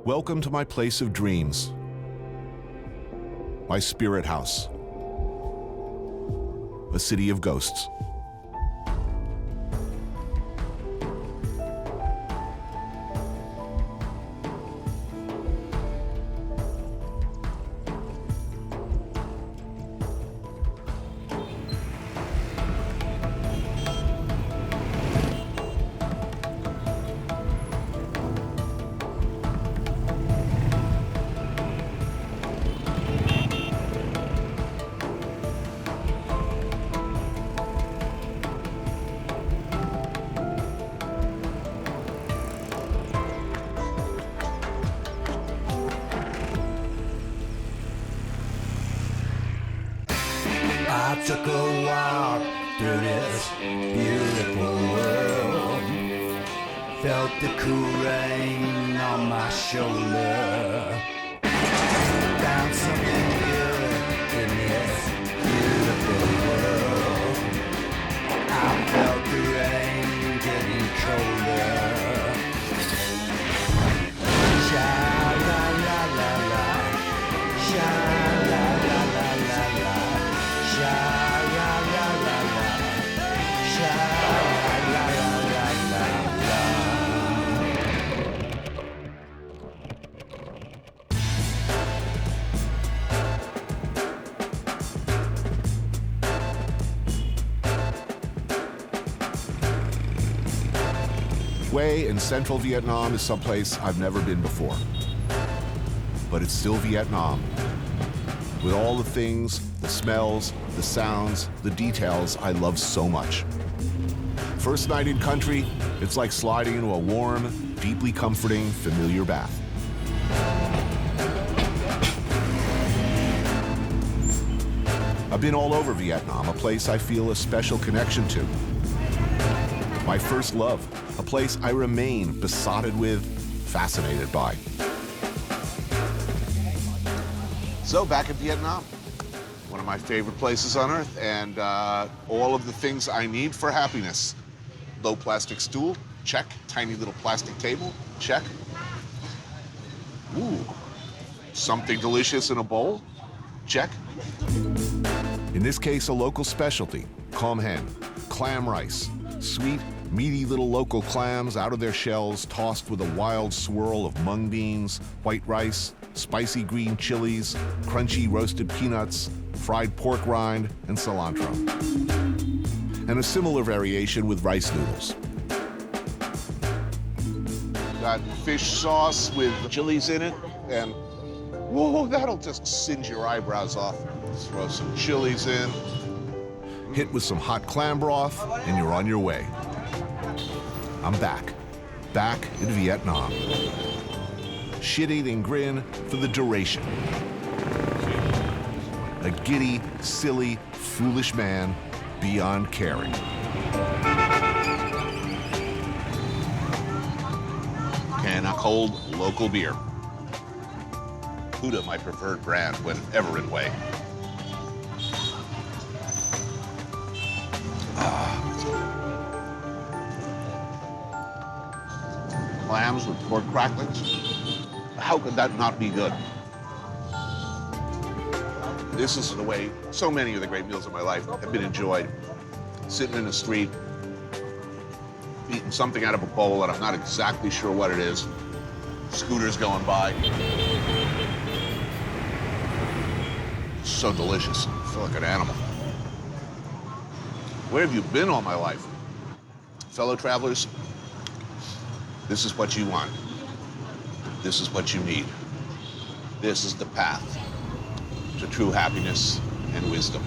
Welcome to my place of dreams, my spirit house, a city of ghosts. I took a walk through this beautiful world. Felt the cool rain on my shoulder. Found something good in this beautiful world. I felt the rain getting colder. Sha la la la la, sha la la la la la. Sha la la la la, sha la la la la Hue in central Vietnam is someplace I've never been before. But it's still Vietnam. With all the things, the smells, the sounds, the details I love so much. First night in country, it's like sliding into a warm, deeply comforting, familiar bath. I've been all over Vietnam, a place I feel a special connection to. My first love, a place I remain besotted with, fascinated by. So back in Vietnam, one of my favorite places on earth, and all of the things I need for happiness. Low plastic stool, check. Tiny little plastic table, check. Ooh, something delicious in a bowl, check. In this case, a local specialty, com hen, clam rice. Sweet, meaty little local clams out of their shells, tossed with a wild swirl of mung beans, white rice, spicy green chilies, crunchy roasted peanuts, fried pork rind, and cilantro. And a similar variation with rice noodles. Got fish sauce with chilies in it, and whoa, that'll just singe your eyebrows off. Throw some chilies in. Hit with some hot clam broth, and you're on your way. I'm back in Vietnam. Shit-eating grin for the duration. A giddy, silly, foolish man beyond caring. And a cold local beer. Huda, my preferred brand whenever in Hue. Clams with pork cracklings. How could that not be good? This is the way so many of the great meals of my life have been enjoyed. Sitting in the street, eating something out of a bowl that I'm not exactly sure what it is. Scooters going by. So delicious. I feel like an animal. Where have you been all my life? Fellow travelers, this is what you want. This is what you need. This is the path to true happiness and wisdom.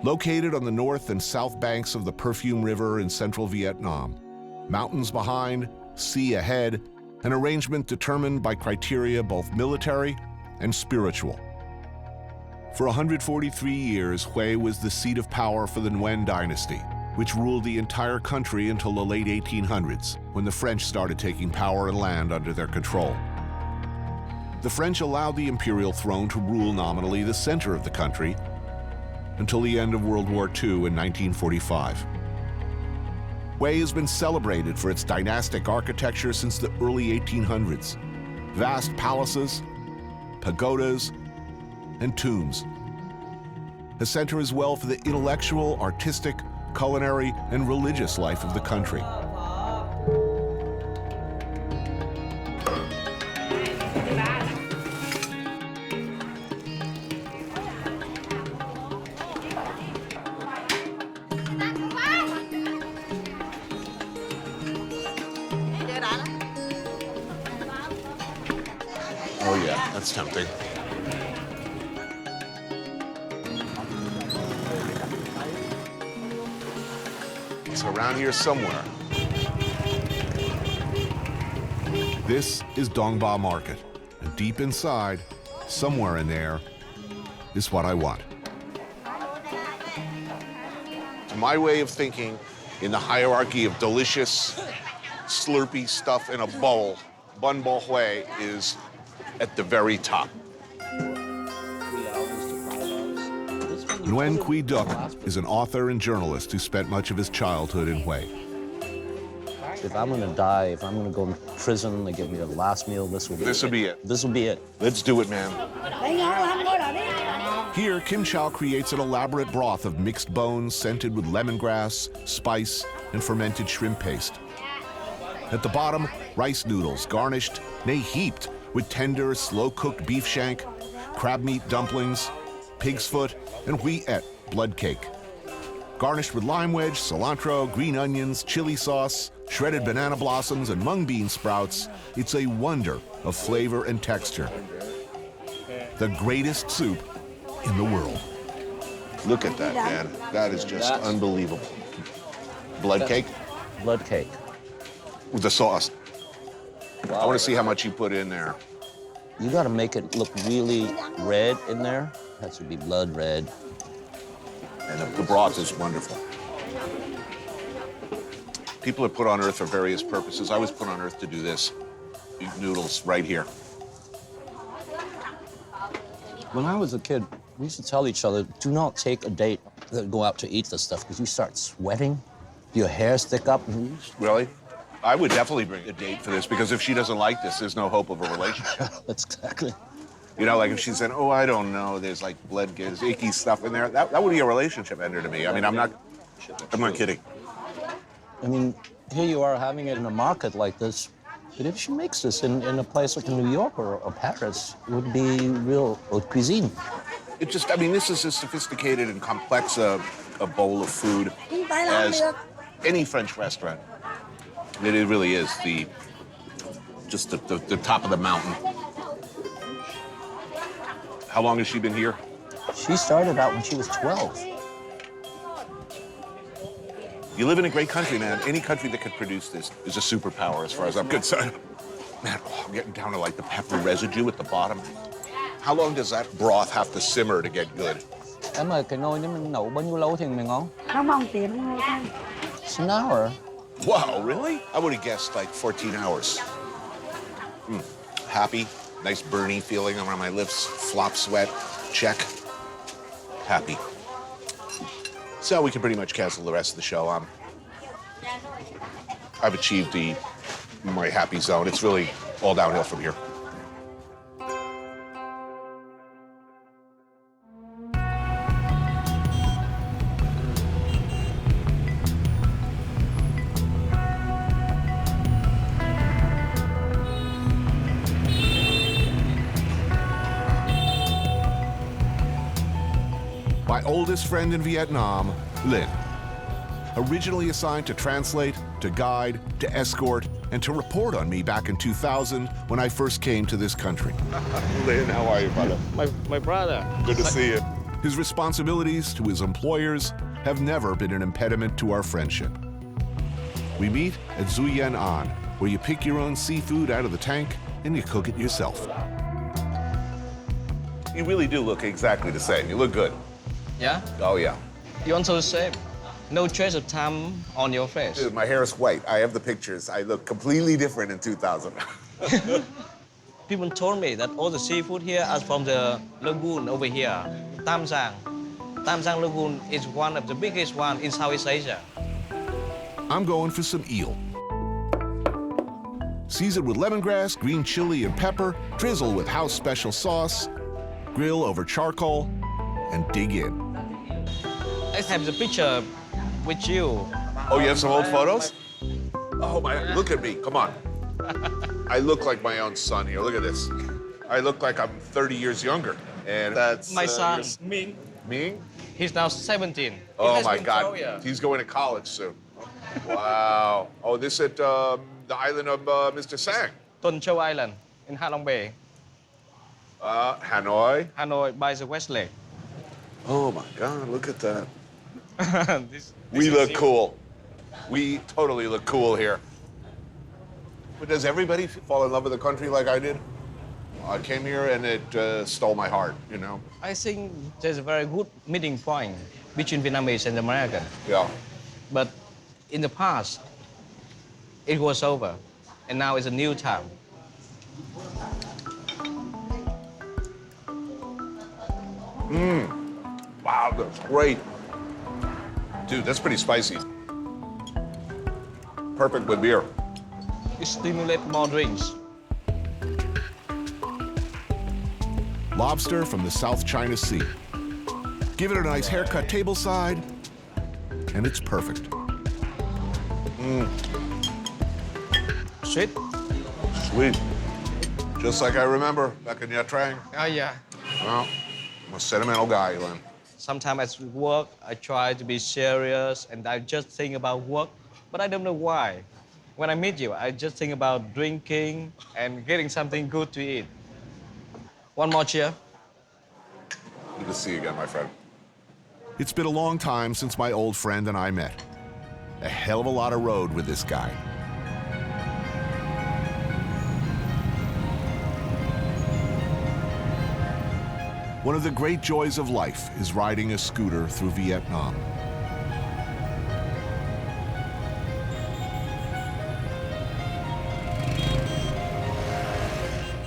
Located on the north and south banks of the Perfume River in central Vietnam, mountains behind, sea ahead, an arrangement determined by criteria both military and spiritual. For 143 years, Hue was the seat of power for the Nguyen dynasty, which ruled the entire country until the late 1800s, when the French started taking power and land under their control. The French allowed the imperial throne to rule nominally the center of the country until the end of World War II in 1945. Hue has been celebrated for its dynastic architecture since the early 1800s. Vast palaces, pagodas, and tombs. A center as well for the intellectual, artistic, culinary, and religious life of the country. Oh yeah, that's tempting. It's around here somewhere. This is Dongba Market, and deep inside, somewhere in there, is what I want. My way of thinking in the hierarchy of delicious, slurpy stuff in a bowl, bun bo hue is at the very top. Nguyen Quy Duc is an author and journalist who spent much of his childhood in Hue. If I'm gonna die, if I'm gonna go in prison, they give me a last meal, this will be it. This will be it. This will be it. Let's do it, man. Here, Kim Chow creates an elaborate broth of mixed bones scented with lemongrass, spice, and fermented shrimp paste. At the bottom, rice noodles garnished, nay heaped, with tender, slow-cooked beef shank, crab meat dumplings, pig's foot, and huiet, blood cake. Garnished with lime wedge, cilantro, green onions, chili sauce, shredded banana blossoms, and mung bean sprouts, it's a wonder of flavor and texture. The greatest soup in the world. Look at that, man. That is just unbelievable. Blood cake? Blood cake. With the sauce. Wow. I want to see how much you put in there. You gotta make it look really red in there. It has to be blood red. And the broth is wonderful. People are put on earth for various purposes. I was put on earth to do this. Eat noodles right here. When I was a kid, we used to tell each other, do not take a date that go out to eat this stuff, because you start sweating, your hair stick up. Really? I would definitely bring a date for this, because if she doesn't like this, there's no hope of a relationship. That's exactly. You know, like if she said, oh, I don't know, there's like blood, there's icky stuff in there, that would be a relationship ender to me. I mean, I'm not kidding. I mean, here you are having it in a market like this, but if she makes this in a place like New York or Paris, it would be real haute cuisine. It just, I mean, this is as sophisticated and complex a bowl of food as any French restaurant. It really is just the top of the mountain. How long has she been here? She started out when she was 12. You live in a great country, man. Any country that could produce this is a superpower as far as I'm concerned. Man, I'm getting down to like the pepper residue at the bottom. How long does that broth have to simmer to get good? Em ơi, cái nồi này mình nấu bao nhiêu lâu thì mới ngon? Nấu bằng tiếng thôi. It's an hour. Wow, really? I would have guessed like 14 hours. Happy, nice burny feeling around my lips, flop sweat, check. Happy. So we can pretty much cancel the rest of the show. I've achieved my happy zone. It's really all downhill from here. My oldest friend in Vietnam, Lin. Originally assigned to translate, to guide, to escort, and to report on me back in 2000 when I first came to this country. Lin, how are you, brother? My brother. Good to see you. His responsibilities to his employers have never been an impediment to our friendship. We meet at Zuyen An, where you pick your own seafood out of the tank and you cook it yourself. You really do look exactly the same. You look good. Yeah? Oh, yeah. You also the same. No trace of time on your face. Dude, my hair is white. I have the pictures. I look completely different in 2000. People told me that all the seafood here are from the lagoon over here, Tam Giang. Tam Giang Lagoon is one of the biggest one in Southeast Asia. I'm going for some eel. Season with lemongrass, green chili, and pepper, drizzle with house special sauce, grill over charcoal, and dig in. I have the picture with you. Oh, you have some old photos? Oh, my, look at me. Come on. I look like my own son here. Look at this. I look like I'm 30 years younger. And that's... My son, Ming. Ming? he's now 17. He Oh, has my been God. Korea. He's going to college soon. Wow. Oh, this at the island of Mr. Sang. Tuần Châu Island in Ha Long Bay, Hanoi. Hanoi by the West Lake. Oh, my God. Look at that. This We is look you. cool. We totally look cool here. But does everybody fall in love with the country like I did? I came here and it stole my heart, you know? I think there's a very good meeting point between Vietnamese and American. Yeah. But in the past, it was over, and now it's a new time. Wow, that's great. Dude, that's pretty spicy. Perfect with beer. It stimulates more drinks. Lobster from the South China Sea. Give it a nice haircut tableside, and it's perfect. Sweet? Sweet. Just like I remember back in Nha Trang. Oh, yeah. Well, I'm a sentimental guy, Len. Sometimes at work, I try to be serious, and I just think about work, but I don't know why. When I meet you, I just think about drinking and getting something good to eat. One more cheer. Good to see you again, my friend. It's been a long time since my old friend and I met. A hell of a lot of road with this guy. One of the great joys of life is riding a scooter through Vietnam.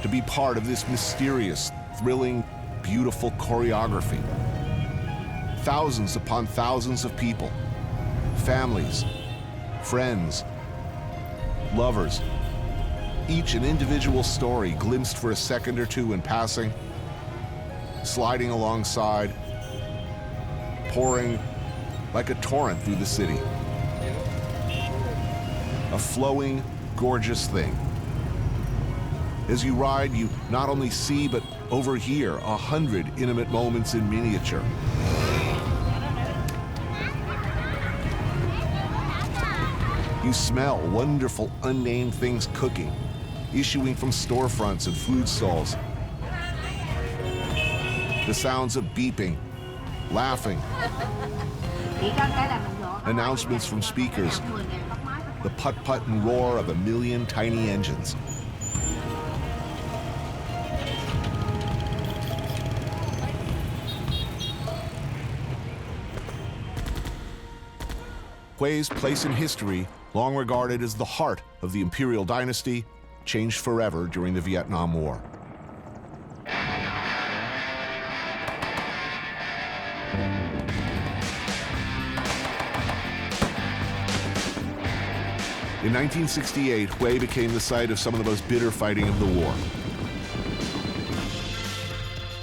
To be part of this mysterious, thrilling, beautiful choreography. Thousands upon thousands of people, families, friends, lovers, each an individual story glimpsed for a second or two in passing, sliding alongside, pouring like a torrent through the city. A flowing, gorgeous thing. As you ride, you not only see but overhear 100 intimate moments in miniature. You smell wonderful unnamed things cooking, issuing from storefronts and food stalls. The sounds of beeping, laughing, announcements from speakers, the putt-putt and roar of a million tiny engines. Hui's place in history, long regarded as the heart of the Imperial dynasty, changed forever during the Vietnam War. In 1968, Hue became the site of some of the most bitter fighting of the war.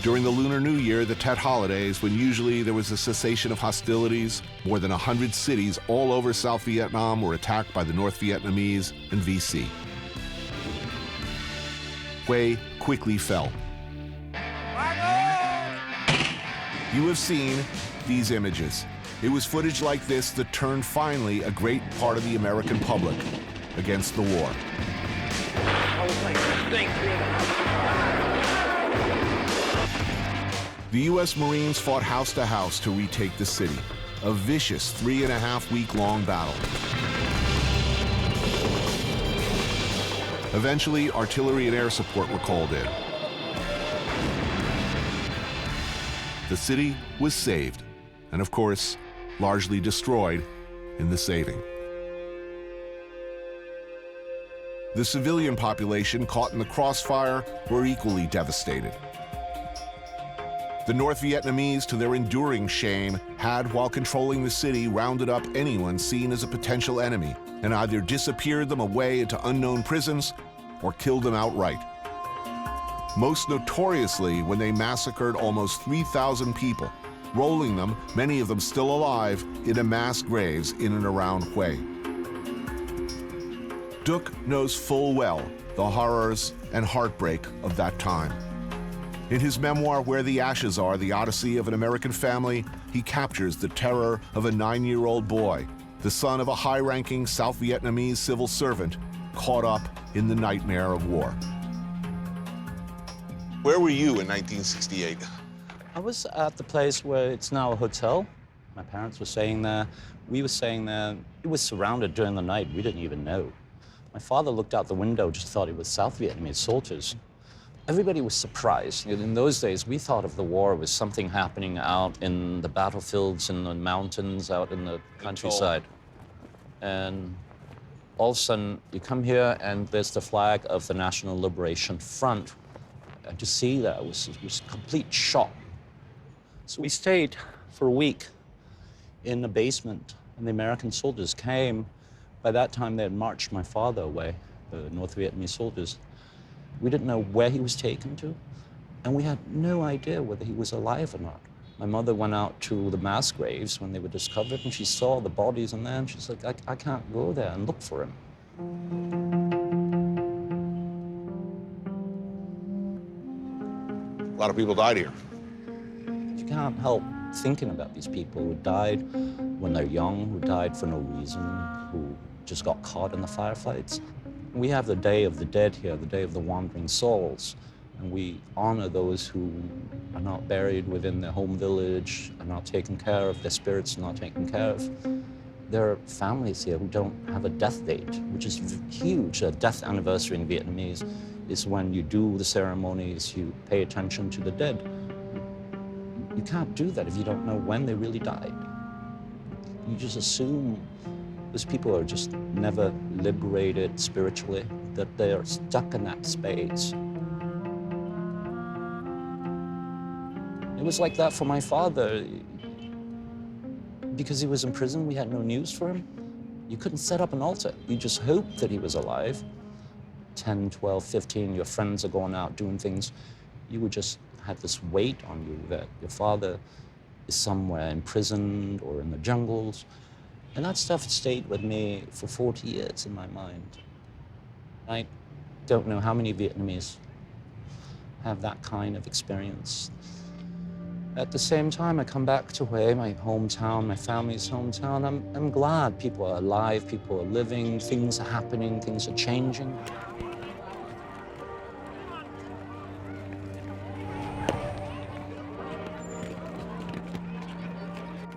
During the Lunar New Year, the Tet holidays, when usually there was a cessation of hostilities, more than 100 cities all over South Vietnam were attacked by the North Vietnamese and VC. Hue quickly fell. You have seen these images. It was footage like this that turned finally a great part of the American public against the war. The U.S. Marines fought house to house to retake the city, a vicious 3.5-week-long battle. Eventually, artillery and air support were called in. The city was saved, and of course, largely destroyed in the saving. The civilian population caught in the crossfire were equally devastated. The North Vietnamese, to their enduring shame, had, while controlling the city, rounded up anyone seen as a potential enemy and either disappeared them away into unknown prisons or killed them outright. Most notoriously when they massacred almost 3,000 people, rolling them, many of them still alive, into mass graves in and around Hue. Duc knows full well the horrors and heartbreak of that time. In his memoir, Where the Ashes Are, The Odyssey of an American Family, he captures the terror of a 9-year-old boy, the son of a high-ranking South Vietnamese civil servant, caught up in the nightmare of war. Where were you in 1968? I was at the place where it's now a hotel. My parents were staying there. We were staying there. It was surrounded during the night. We didn't even know. My father looked out the window, just thought it was South Vietnamese soldiers. Everybody was surprised. In those days, we thought of the war as something happening out in the battlefields, in the mountains, out in the countryside. And all of a sudden, you come here and there's the flag of the National Liberation Front. And to see that was a complete shock. So we stayed for a week in the basement, and the American soldiers came. By that time, they had marched my father away, the North Vietnamese soldiers. We didn't know where he was taken to, and we had no idea whether he was alive or not. My mother went out to the mass graves when they were discovered, and she saw the bodies in there, and she's like, I can't go there and look for him. A lot of people died here. You can't help thinking about these people who died when they're young, who died for no reason, who just got caught in the firefights. We have the Day of the Dead here, the Day of the Wandering Souls, and we honor those who are not buried within their home village, are not taken care of, their spirits are not taken care of. There are families here who don't have a death date, which is huge. A death anniversary in Vietnamese is when you do the ceremonies, you pay attention to the dead. You can't do that if you don't know when they really died. You just assume those people are just never liberated spiritually, that they are stuck in that space. It was like that for my father. Because he was in prison, we had no news for him. You couldn't set up an altar. You just hoped that he was alive. 10, 12, 15, your friends are going out doing things. You would just have this weight on you that your father is somewhere imprisoned or in the jungles. And that stuff stayed with me for 40 years in my mind. I don't know how many Vietnamese have that kind of experience. At the same time, I come back to Hue, my hometown, my family's hometown. I'm glad people are alive, people are living, things are happening, things are changing.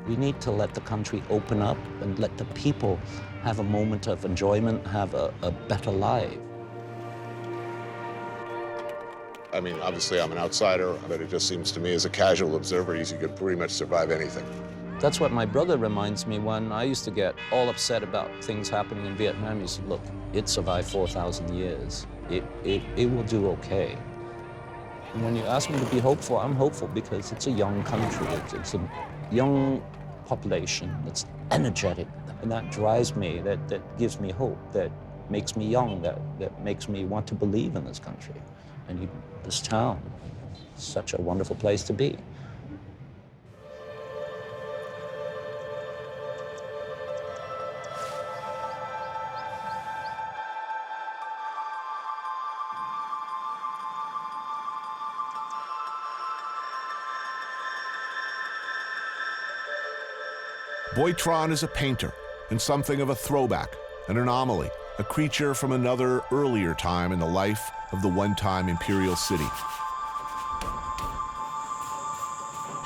We need to let the country open up and let the people have a moment of enjoyment, have a better life. I mean, obviously I'm an outsider, but it just seems to me as a casual observer, you could pretty much survive anything. That's what my brother reminds me when I used to get all upset about things happening in Vietnam. He said, look, it survived 4,000 years. It will do okay. And when you ask me to be hopeful, I'm hopeful because it's a young country. It's a young population that's energetic, and that drives me, that gives me hope, that makes me young, that makes me want to believe in this country. And this town is such a wonderful place to be. Boy Tran is a painter and something of a throwback, an anomaly, a creature from another earlier time in the life of the one-time Imperial city.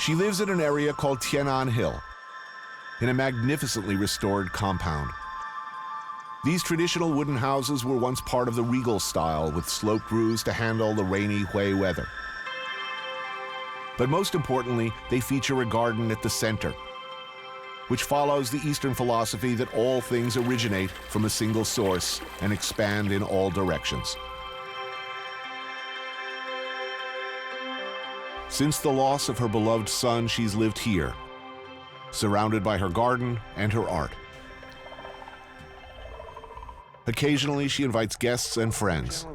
She lives in an area called Tianan Hill, in a magnificently restored compound. These traditional wooden houses were once part of the regal style with sloped roofs to handle the rainy Hui weather. But most importantly, they feature a garden at the center, which follows the Eastern philosophy that all things originate from a single source and expand in all directions. Since the loss of her beloved son, she's lived here, surrounded by her garden and her art. Occasionally, she invites guests and friends.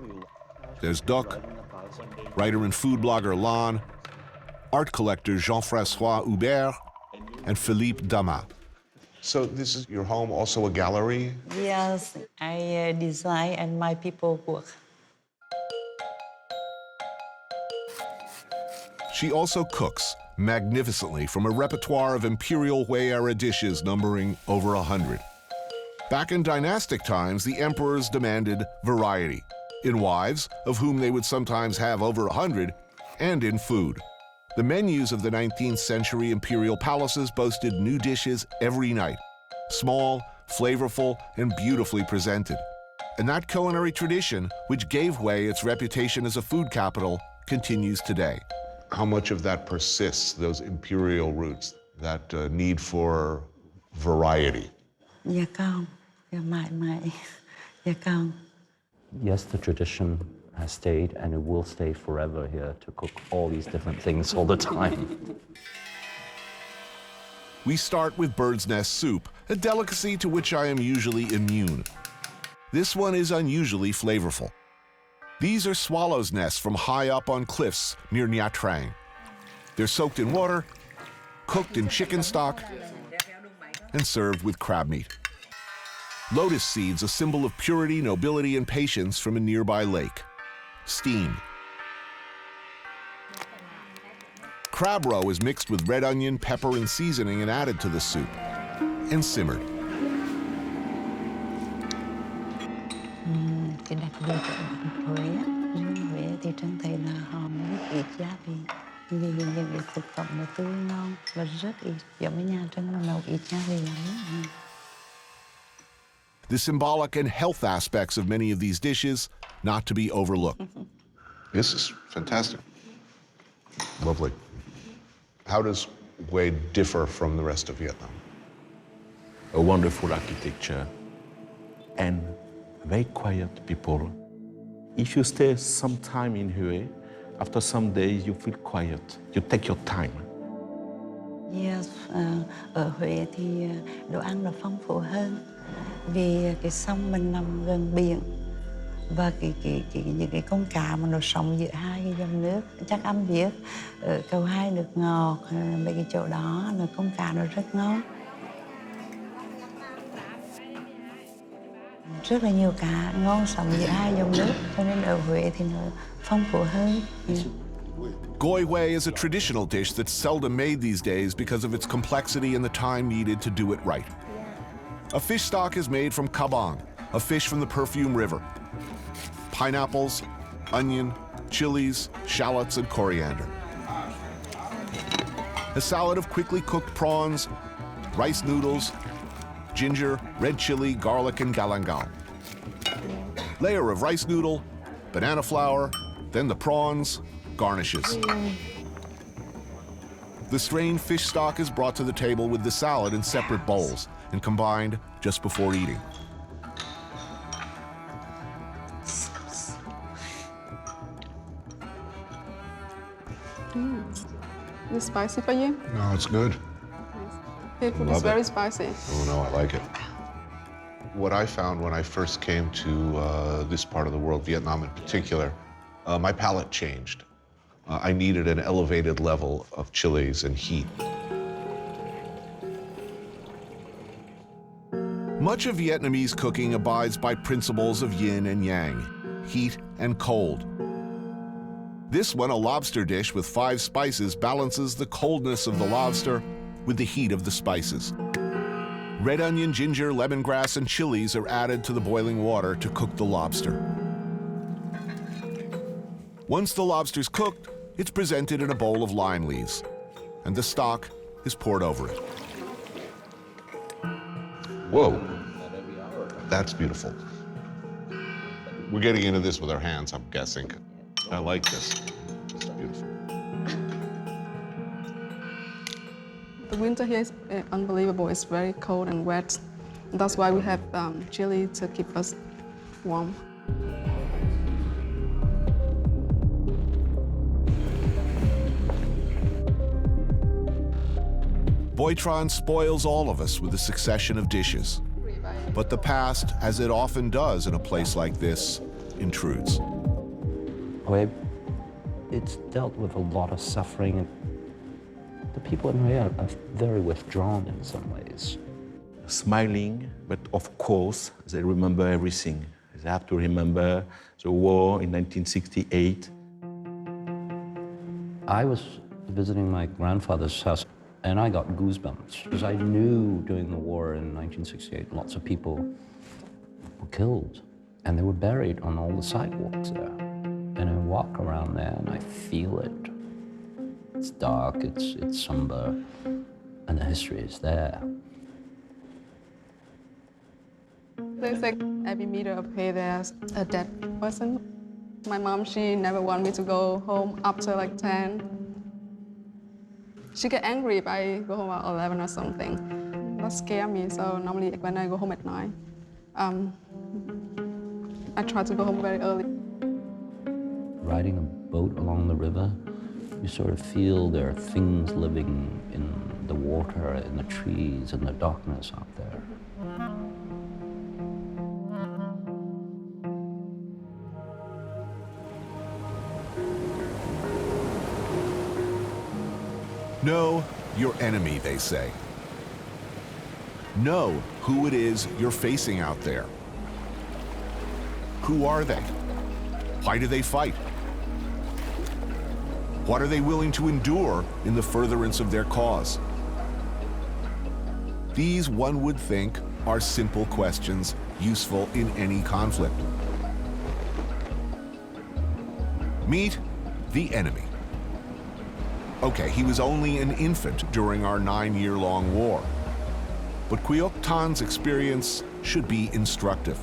There's Doc, writer and food blogger Lan, art collector Jean-François Hubert, and Philippe Damas. So this is your home, also a gallery? Yes, I design and my people work. She also cooks magnificently from a repertoire of Imperial Hui-era dishes numbering over 100. Back in dynastic times, the emperors demanded variety in wives, of whom they would sometimes have over 100, and in food. The menus of the 19th century imperial palaces boasted new dishes every night, small, flavorful, and beautifully presented. And that culinary tradition, which gave Hui its reputation as a food capital, continues today. How much of that persists, those imperial roots, that need for variety? Dạ con, dạ mãi mãi, dạ con. Yes, the tradition has stayed and it will stay forever here to cook all these different things all the time. We start with bird's nest soup, a delicacy to which I am usually immune. This one is unusually flavorful. These are swallows' nests from high up on cliffs near Nha Trang. They're soaked in water, cooked in chicken stock, and served with crab meat. Lotus seeds, a symbol of purity, nobility, and patience from a nearby lake. Steamed. Crab roe is mixed with red onion, pepper, and seasoning and added to the soup, and simmered. Cái đặc biệt của Huế á, riêng Huế thì Trân thấy là họ rất ít gia vị. Vì những cái thực phẩm nó tươi ngon và rất ít, giống như nhà Trân mà nấu ít gia vị lắm. The symbolic and health aspects of many of these dishes not to be overlooked. This is fantastic. Lovely. How does Hui differ from the rest of Vietnam? A wonderful architecture and very quiet people. If you stay some time in Hue, after some days you feel quiet. You take your time. Yes, ở Huế thì đồ ăn nó phong phú hơn vì cái sông mình nằm gần biển và những cái con cá mà nó sống giữa hai cái dòng nước. Chắc anh biết ở cầu Hai nước ngọt, mấy cái chỗ đó là con cá nó rất ngon. Rất là nhiều cá ngon sống giữa hai dòng nước, cho nên ở Huế thì nó phong phú hơn. Goi Hui is a traditional dish that's seldom made these days because of its complexity and the time needed to do it right. A fish stock is made from kabang, a fish from the Perfume River. Pineapples, onion, chilies, shallots, and coriander. A salad of quickly cooked prawns, rice noodles, ginger, red chili, garlic, and galangal. Layer of rice noodle, banana flour, then the prawns, garnishes. The strained fish stock is brought to the table with the salad in separate bowls and combined just before eating. Is it spicy for you? No, it's good. Seafood Love is very it. spicy. Oh, no, I like it. What I found when I first came to this part of the world, Vietnam in particular, my palate changed. I needed an elevated level of chilies and heat. Much of Vietnamese cooking abides by principles of yin and yang, heat and cold. This one, a lobster dish with 5 spices, balances the coldness of the lobster with the heat of the spices. Red onion, ginger, lemongrass, and chilies are added to the boiling water to cook the lobster. Once the lobster's cooked, it's presented in a bowl of lime leaves. and the stock is poured over it. Whoa, that's beautiful. We're getting into this with our hands, I'm guessing. I like this. It's beautiful. The winter here is unbelievable. It's very cold and wet. That's why we have chili to keep us warm. Boitron spoils all of us with a succession of dishes. But the past, as it often does in a place like this, intrudes. Hue, it's dealt with a lot of suffering. The people in Hue are very withdrawn in some ways. Smiling, but of course, they remember everything. They have to remember the war in 1968. I was visiting my grandfather's house, and I got goosebumps because I knew during the war in 1968, lots of people were killed, and they were buried on all the sidewalks there. And I walk around there, and I feel it. It's dark, it's somber, and the history is there. They say every meter of hay there's a dead person. My mom, she never wanted me to go home after like 10. She get angry if I go home at 11 or something. That scares me, so normally when I go home at 9, I try to go home very early. Riding a boat along the river, you sort of feel there are things living in the water, in the trees, in the darkness out there. Know your enemy, they say. Know who it is you're facing out there. Who are they? Why do they fight? What are they willing to endure in the furtherance of their cause? These, one would think, are simple questions useful in any conflict. Meet the enemy. Okay, he was only an infant during our 9-year-long war. But Quoc Tan's experience should be instructive.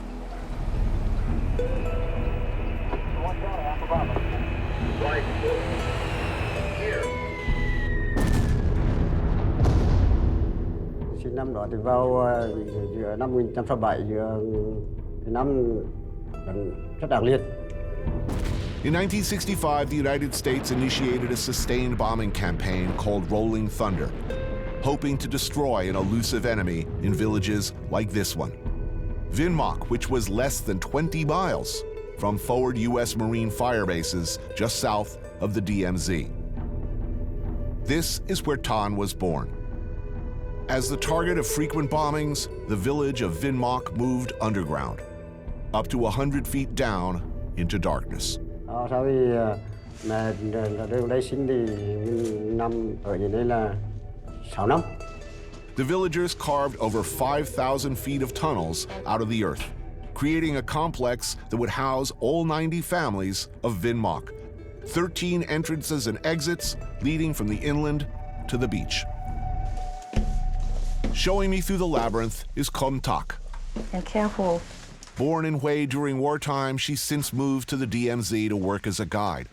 Sinh năm đó thì vào giữa năm 1967, giữa năm rất ác liệt. In 1965, the United States initiated a sustained bombing campaign called Rolling Thunder, hoping to destroy an elusive enemy in villages like this one. Vinh Moc, which was less than 20 miles from forward U.S. Marine fire bases just south of the DMZ. This is where Tan was born. As the target of frequent bombings, the village of Vinh Moc moved underground, up to 100 feet down into darkness. Sau khi mẹ đưa đây sinh thì mình nằm ở dưới đây là 6 năm. The villagers carved over 5,000 feet of tunnels out of the earth, creating a complex that would house all 90 families of Vinh Moc, 13 entrances and exits leading from the inland to the beach. Showing me through the labyrinth is Kom Tak. And careful. Born in Hue during wartime, she's since moved to the DMZ to work as a guide.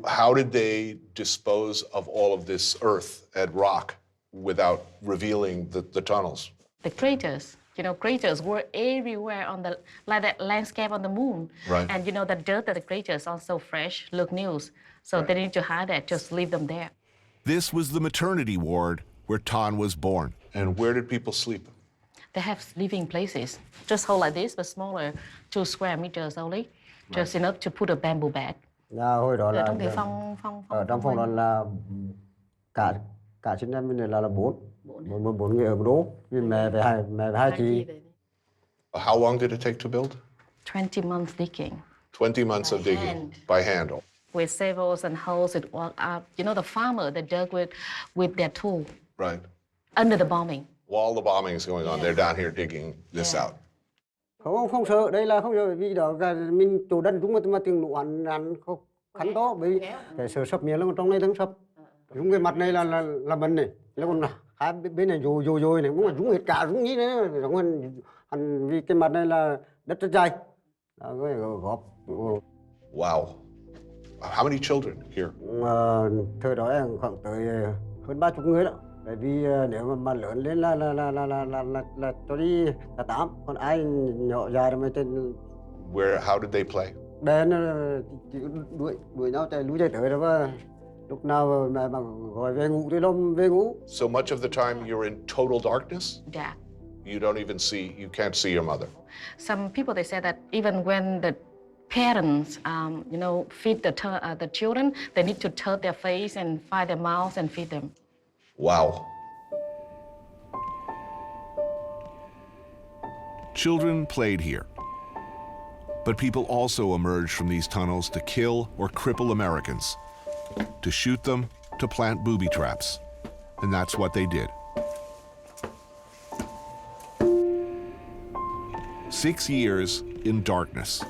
How did they dispose of all of this earth and rock without revealing the tunnels? The craters, craters were everywhere on the like that landscape on the moon. Right. And the dirt of the craters are so fresh, look new. So they need to hide that, just leave them there. This was the maternity ward where Tan was born. And where did people sleep? They have sleeping places, just hold like this, but smaller, 2 square meters only, just enough to put a bamboo bed. Hồi đó là Trong cái phòng ở trong phòng đó là cả chúng em mình là 4 người ở một đố, vì mẹ với hai chị. How long did it take to build? 20 months digging. 20 months of digging hand. by hand. With shovels and hoes, it worked up. The farmer, they dug with their tool. Right. Under the bombing. While the bombing is going on, they're down here digging this out. Không sợ, đây là không sợ, vì đó mình chủ đất chúng mà tiếng nụ hắn khăn to bị cái sợ sập miệng nó trong này đang sập. Rung cái mặt này là bẩn này, nó còn hai bên này rồi này, muốn rung hết cả rung như thế, rung anh vì cái mặt này là đất rất dày, cái gọp. Wow. How many children here? Thời đó em khoảng tới hơn 30 người đó. Bởi vì nếu mà lớn lên là cho đi là 8, còn ai nhỏ dài rồi mới trên. How did they play? Bé nó chỉ đuổi nhau chạy lũ chạy tới đó mà lúc nào mà gọi về ngủ thì nó về ngủ. So much of the time you're in total darkness? Yeah. You can't see your mother. Some people, they say that even when the parents, feed the children, they need to turn their face and find their mouth and feed them. Wow. Children played here. But people also emerged from these tunnels to kill or cripple Americans, to shoot them, to plant booby traps. And that's what they did. 6 years in darkness.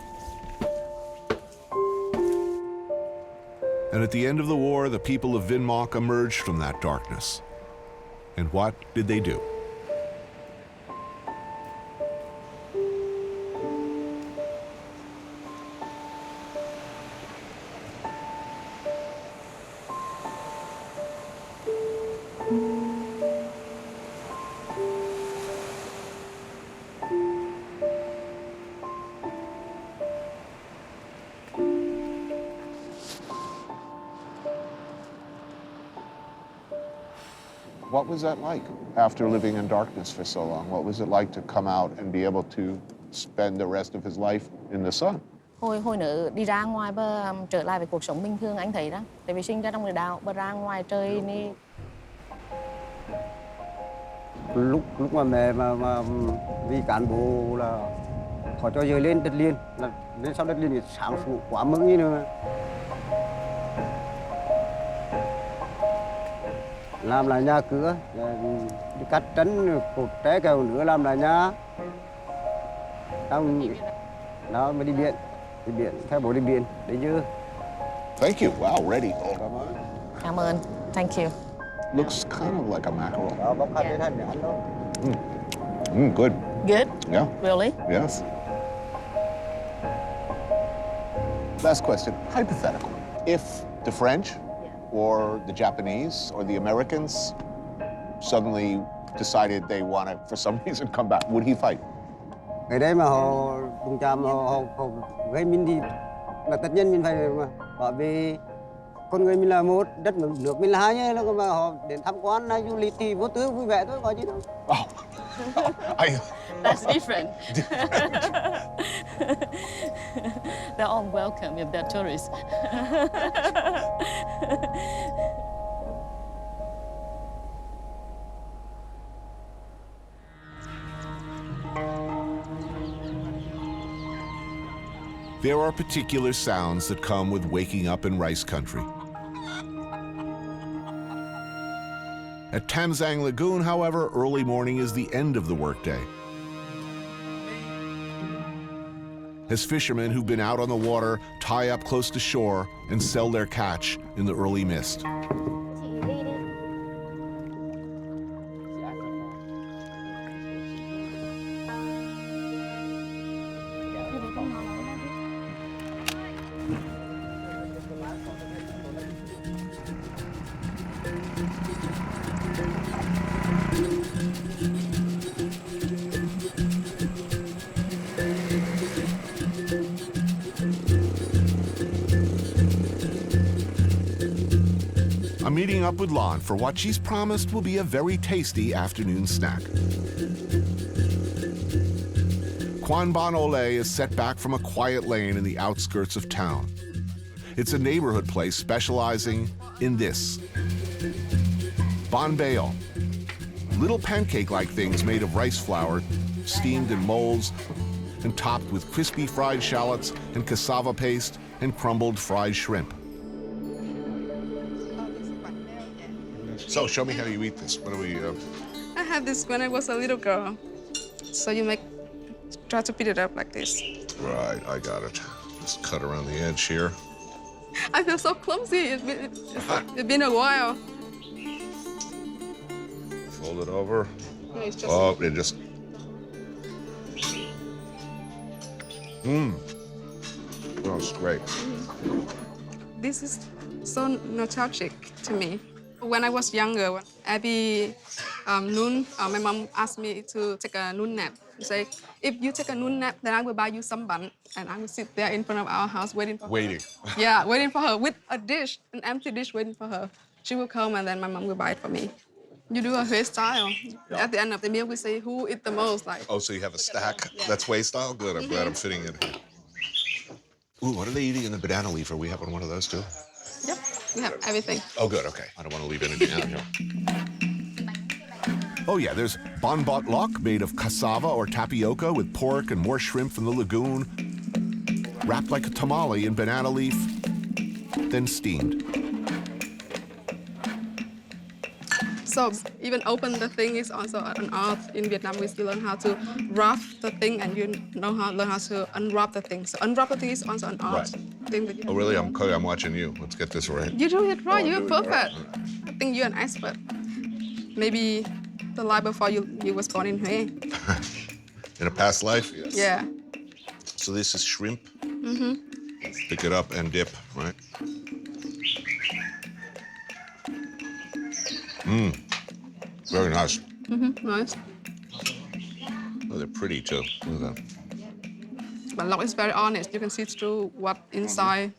And at the end of the war, the people of Vinmoc emerged from that darkness. And what did they do? What was that like after living in darkness for so long? What was it like to come out and be able to spend the rest of his life in the sun? Hồi nữa đi ra ngoài và trở lại với cuộc sống bình thường anh thấy đó. Tại vì sinh ra trong người đảo và ra ngoài trời đi. Lúc mà mẹ mà vì cán bộ là họ cho giờ lên đất liền, là lên sau đất liền thì sáng sủa quá mừng như nữa. Làm lại nhà cửa, đi cắt trấn cột té kèo nữa làm lại nhà. Đó mới đi biển, theo bộ đi biển, đấy chứ. Thank you. Wow, ready. Cảm ơn. Thank you. Looks kind of like a mackerel. Đó, bóc khăn lên hành để ăn thôi. Good. Good? Yeah. Really? Yes. Last question, hypothetical. If the French or the Japanese or the Americans suddenly decided they want to, for some reason, come back, would he fight? Cái đấy mà họ đụng chạm, họ gây mình thì là tất nhiên mình phải mà bảo vì con người mình là một, đất nước mình là hai nhé, mà họ đến tham quan hay du lịch thì vô tư vui vẻ thôi, có gì đâu. Oh, That's different. They're all welcome if they're tourists. There are particular sounds that come with waking up in rice country. At Tamzang Lagoon, however, early morning is the end of the workday. As fishermen who've been out on the water tie up close to shore and sell their catch in the early mist. I'm meeting up with Lan for what she's promised will be a very tasty afternoon snack. Quan Bon Ole is set back from a quiet lane in the outskirts of town. It's a neighborhood place specializing in this. Bon Bayo, little pancake-like things made of rice flour, steamed in molds, and topped with crispy fried shallots and cassava paste and crumbled fried shrimp. So show me how you eat this. What do we? I had this when I was a little girl. So try to beat it up like this. Right, I got it. Just cut around the edge here. I feel so clumsy. It's been a while. Fold it over. No, it's just Oh, it just. Oh, it's great. This is so nostalgic to me. When I was younger, every noon, my mom asked me to take a noon nap. She said, if you take a noon nap, then I will buy you some bun. And I will sit there in front of our house waiting for Waiting. her. Yeah, waiting for her with a dish, an empty dish waiting for her. She will come and then my mom will buy it for me. You do a hairstyle. Yeah. At the end of the meal, we say who eat the most. Like, Oh, so you have a stack? Yeah. That's way style? Good, I'm glad I'm fitting in. Ooh, what are they eating in the banana leaf? Are we having one of those too? yep, we have everything. Oh, good, okay. I don't want to leave anything out here. Oh yeah, there's bon bot lock made of cassava or tapioca with pork and more shrimp from the lagoon, wrapped like a tamale in banana leaf, then steamed. So even open the thing is also an art. In Vietnam, we still learn how to wrap the thing, and you learn how to unwrap the thing. So unwrap the thing is also an art. Right. Thing that you Oh, really? I'm watching you. Let's get this right. You do it right. Oh, You're I'm doing it perfect. right. I think you're an expert. Maybe the life before you was born in Hue. In a past life? Yes. Yeah. So this is shrimp. Mm-hmm. Pick it up and dip, right? Very nice. Nice. Oh, they're pretty too. Look at that. But log is very honest. You can see through what inside.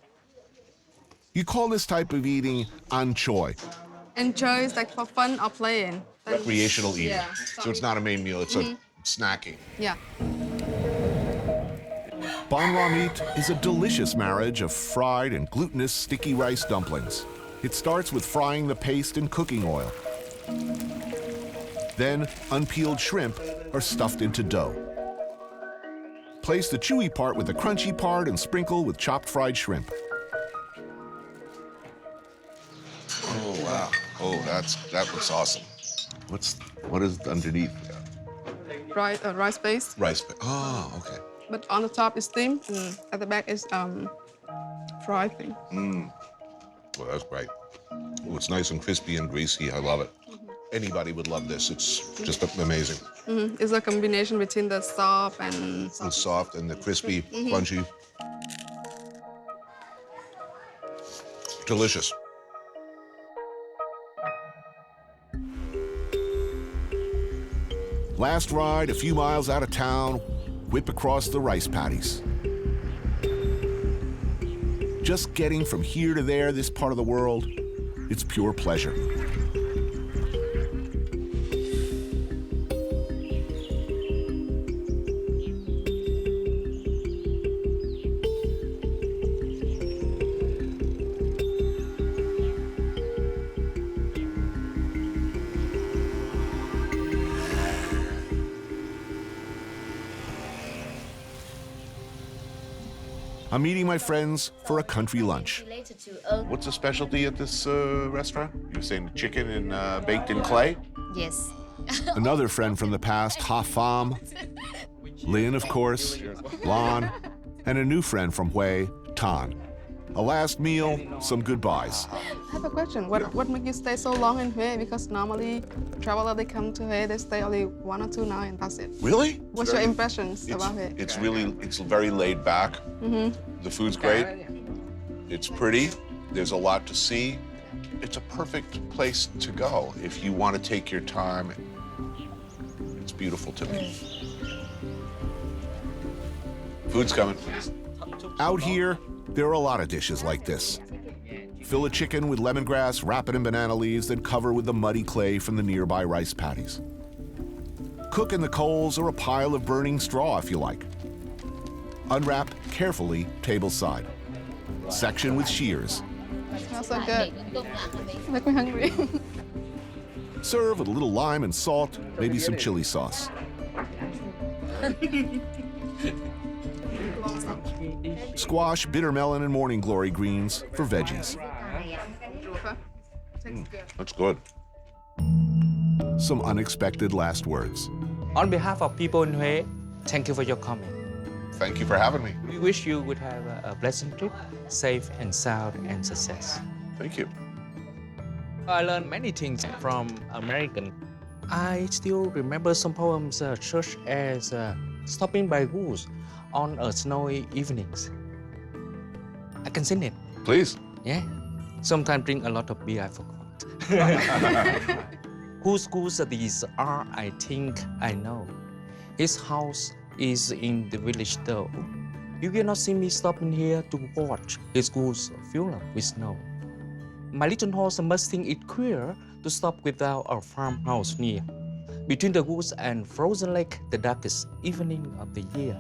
You call this type of eating an choi. Enjoy is like for fun or playing. Then- Recreational eating. Yeah. So it's not a main meal, it's a snacking. Yeah. Banh Ra meat is a delicious marriage of fried and glutinous sticky rice dumplings. It starts with frying the paste in cooking oil. Then, unpeeled shrimp are stuffed into dough. Place the chewy part with the crunchy part and sprinkle with chopped fried shrimp. Oh, wow. Oh, that looks awesome. What is underneath? Rice base. Rice. Oh, okay. But on the top is steamed, and at the back is fried thing. Well, that's great. Oh, it's nice and crispy and greasy. I love it. Anybody would love this. It's just amazing. It's a combination between the soft and The soft and the crispy, crunchy. Delicious. Last ride, a few miles out of town, whip across the rice paddies. Just getting from here to there, this part of the world, it's pure pleasure. I'm meeting my friends for a country lunch. Related to What's the specialty at this restaurant? You were saying chicken and baked in clay? yes. Another friend from the past, Ha Pham, Lynn, of course, Lon, and a new friend from Hue, Tan. A last meal, some goodbyes. I have a question. What makes you stay so long in Hue? Because normally travelers, they come to Hue, they stay only 1 or 2 nights and that's it. Really? What's your impressions about Hue? It's very laid back. The food's great. It's pretty. There's a lot to see. It's a perfect place to go if you want to take your time. It's beautiful to me. Food's coming. Out here, there are a lot of dishes like this. Fill a chicken with lemongrass, wrap it in banana leaves, then cover with the muddy clay from the nearby rice paddies. Cook in the coals or a pile of burning straw if you like. Unwrap carefully, table side. Section with shears. Smells so good. Make me hungry. Serve with a little lime and salt, maybe some chili sauce. Squash, bitter melon, and morning glory greens for veggies. That's good. Some unexpected last words. On behalf of people in Hue, thank you for your comment. Thank you for having me. We wish you would have a pleasant trip, safe and sound and success. Thank you. I learned many things from American. I still remember some poems such as Stopping by Goose on a snowy evenings. I can sing it. Please. Yeah. Sometimes drink a lot of beer, I forgot. Whose schools these are, I think I know. His house is in the village though. You cannot see me stopping here to watch his schools fill up with snow. My little horse must think it queer to stop without our farmhouse near. Between the woods and frozen lake, the darkest evening of the year.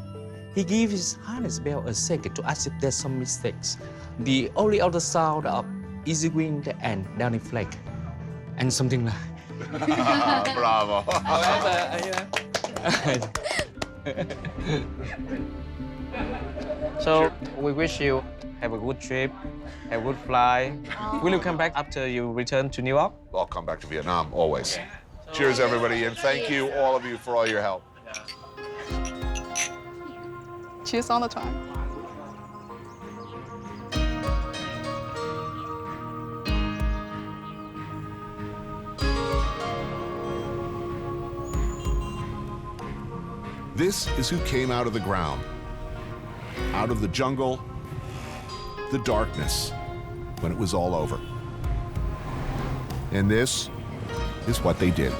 He gave his harness bell a second to ask if there's some mistakes. The only other sound of easy wind and downy flake. And something like... Bravo. So we wish you have a good trip, have a good flight. Will you come back after you return to New York? I'll come back to Vietnam, always. Cheers, everybody, and thank you, all of you, for all your help. Cheers all the time. This is who came out of the ground, out of the jungle, the darkness, when it was all over. And this is what they did.